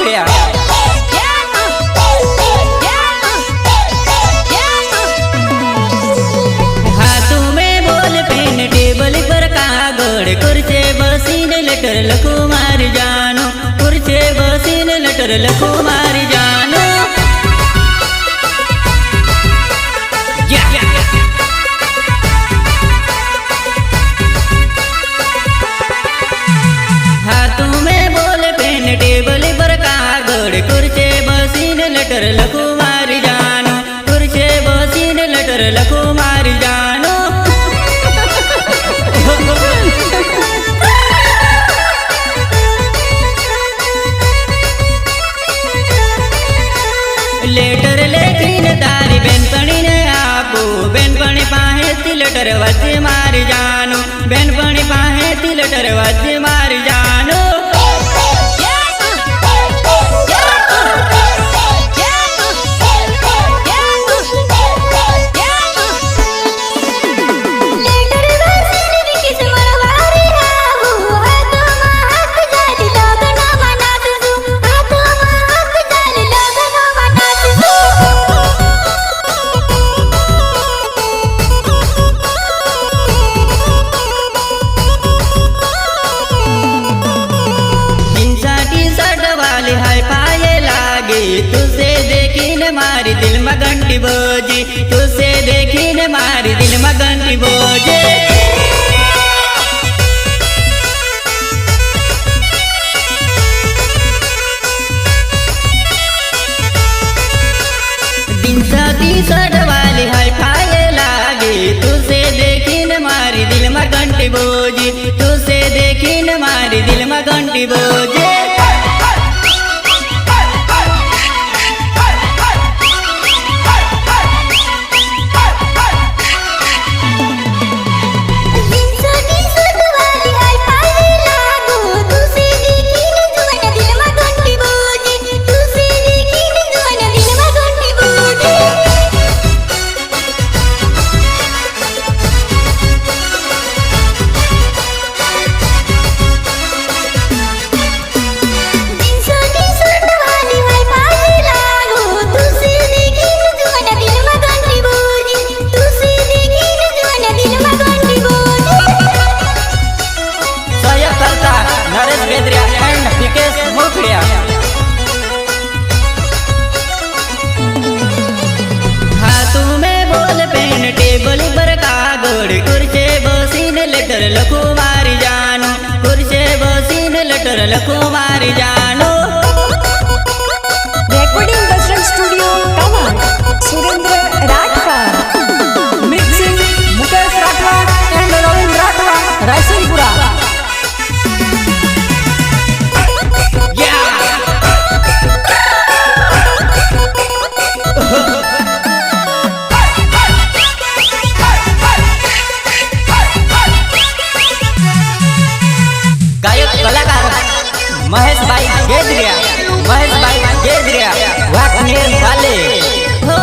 मोकड़िया। हाथों में ball pen table पर कागड़ कुर्चे बसीन लेटर लखो मार जानो कुर्चे बसीन लेटर लखो मार जानो। हाथों में बॉल पेन टेबल पर कागड़ कुर्चे बसीन लेटर लखो मार जानो कुर्चे बसीन लेटर लखो मार जानो। लेटर लेकिन तारी बेनपणी ने आपो बेनपणी पाहे ती लेटर वच्चे मार जानो बेनपणी पाहे ती लेटर वच्चे मार जानो। तुसे देखी न मारी दिल में घंटी बोझी तुसे देखी न मारी दिल में घंटी बोझी। दिन साथी सड़ वाली हाय फाये लागे तुसे देखी न मारी दिल में घंटी बोझी तुसे देखी न मारी दिल में घंटी बोझी। हाथों में बॉल पेन टेबल पर कागड़ कुर्चे बसीन लेटर लखो मार जानो कुर्चे बसीन लेटर लखो मार जानो। Recording Darshan studio tower Surendra Rathwa mixing Mukesh Rathwa and Ravindra Rathwa Raysanpura. Mahesh भाई गेदरिया वाकनेर वाले हो।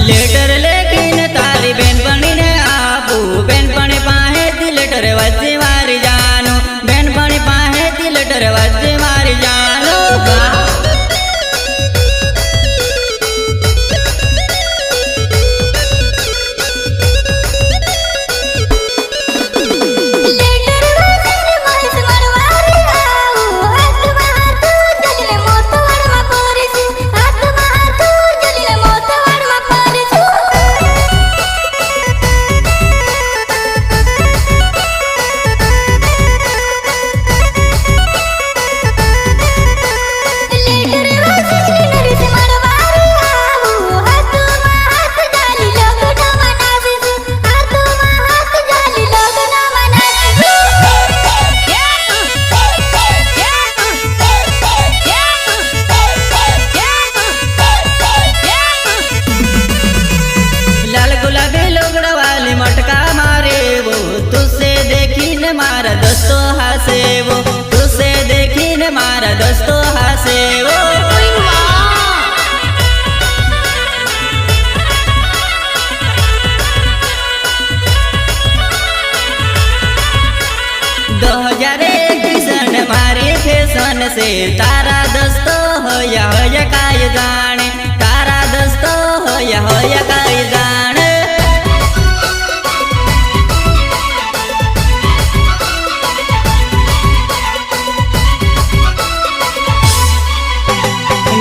लेटर लेकिन तारी बेनपणी ने आपू बेनपणी पाहे ती लेटर वच्चे मार जानो बेनपणी पाहे ती लेटर वच्चे मार जानो। मारा दोस्तों हंसे वो तुझसे देखी न मारा दोस्तों हंसे वो। मारे फैशन से तारा दोस्तो होया काय जाने तारा दोस्तो होया काय जाने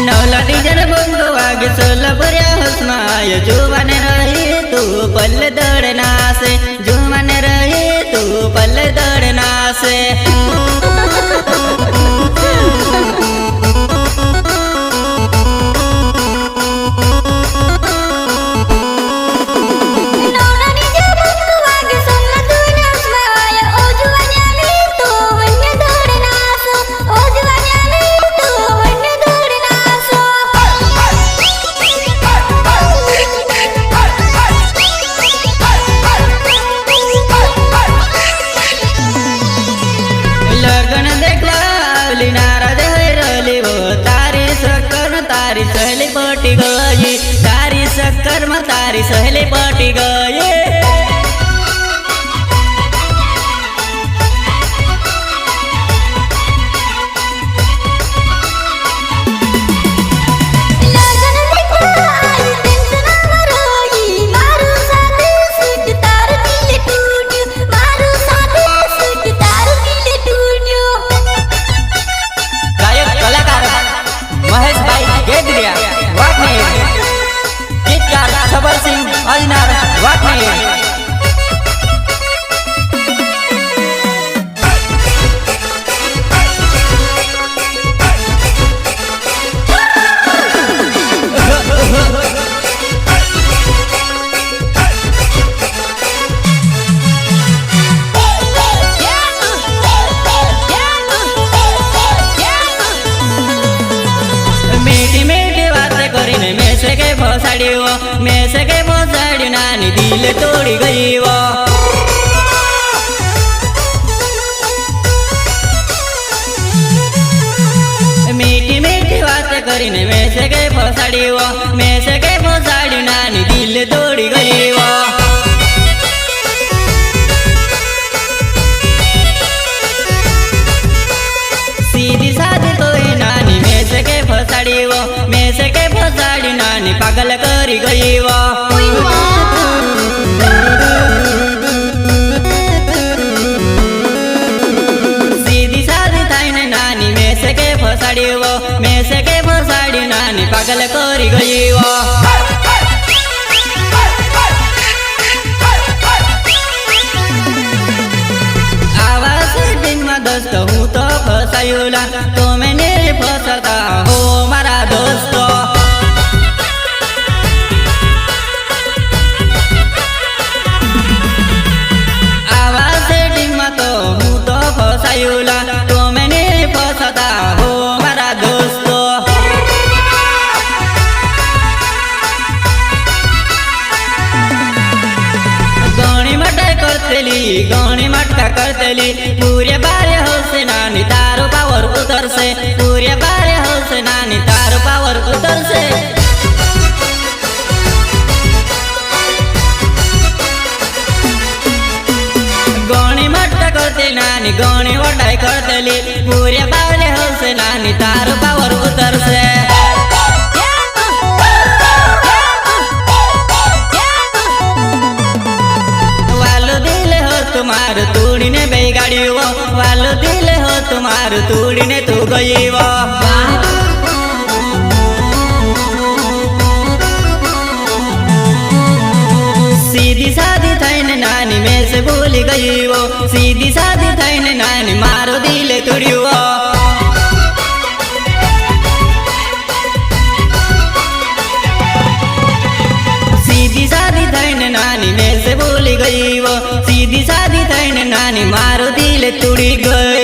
नवला डीजर बंगो आगे सोला बऱ्या हसमाय जुवाने रही तू पल दड़ना से जुवाने रही तू पल दड़ना से तारी सहली पटी गई तारी शक्कर में तारी सहली पटी गई खबर सिंह अजनार वाटने मीठी मीठी बातें करीने में से के भोसाड़ी वो में से के भोसाड़ी नानी दिल तोड़ी गई वो मीठी मीठी बातें करीने में से के भोसाड़ी वो में से के भोसाड़ी नानी दिल तोड़ी गई वो सीधी सादी कोई नानी में से के फसाड़ी वो में से के फसाड़ी नानी पागल करी गई वो सीधी सादी थाई ने नानी में से के फसाड़ी वो में से के फसाड़ी नानी पागल करी गई वो दोस्त हूँ तो फसायूला तो मैंने फसता हो मारा दोस्त आवाज से डिम्मा तो हूँ तो फसायूला तो मैंने फसता हो मारा दोस्त गणी मटका करतेली पूरे बारे हो से नानी तारो पावर उतर से पूरे बारे हो से नानी तारो पावर उतर से गणी मटका करते नानी गणी वटाई करतेली पूरे बारे हो से नानी तारो पावर उतर से तुम्हार तूड़ी ने बेगाड़ी वो वालो दिल हो तुम्हार तूड़ी ने तू गई वो सीधी सादी थाई ने नानी में से भूल गई वो सीधी सादी थाई ने नानी मारो दिल तोड़ी वो सीधी सादी थाई ने नानी में से भूल गई वो सीधी सादी थाई ने नानी मारो दिल तुड़ी गई।